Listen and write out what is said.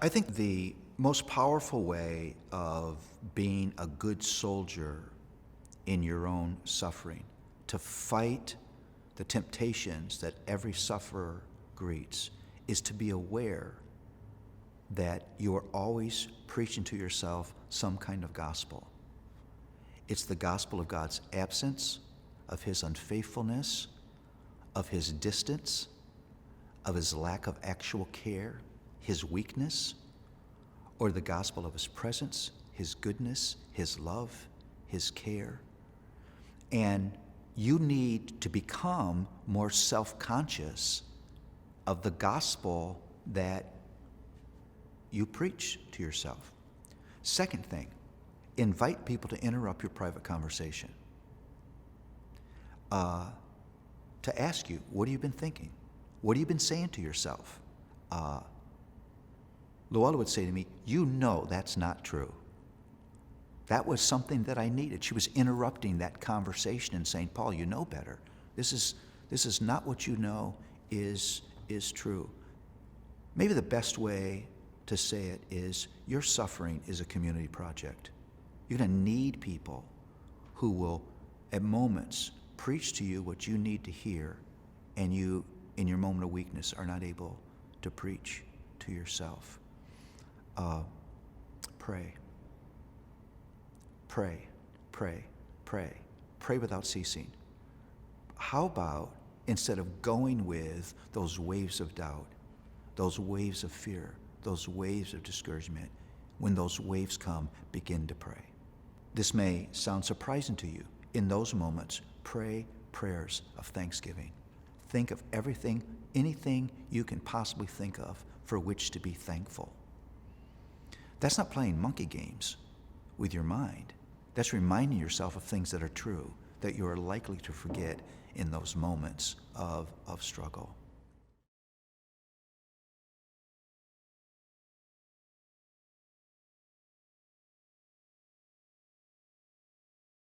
I think the most powerful way of being a good soldier in your own suffering, to fight the temptations that every sufferer greets, is to be aware that you are always preaching to yourself some kind of gospel. It's the gospel of God's absence, of his unfaithfulness, of his distance, of his lack of actual care, his weakness, or the gospel of his presence, his goodness, his love, his care. And you need to become more self-conscious of the gospel that you preach to yourself. Second thing, invite people to interrupt your private conversation. To ask you, what have you been thinking? What have you been saying to yourself? Luella would say to me, you know that's not true. That was something that I needed. She was interrupting that conversation and saying, Paul, you know better. This is not what you know is true. Maybe the best way to say it is, your suffering is a community project. You're going to need people who will, at moments, preach to you what you need to hear, and you, in your moment of weakness, are not able to preach to yourself. Pray. Pray, pray, pray. Pray without ceasing. How about, instead of going with those waves of doubt, those waves of fear, those waves of discouragement, when those waves come, begin to pray. This may sound surprising to you. In those moments, pray prayers of thanksgiving. Think of everything, anything you can possibly think of for which to be thankful. That's not playing monkey games with your mind. That's reminding yourself of things that are true, that you are likely to forget in those moments of struggle.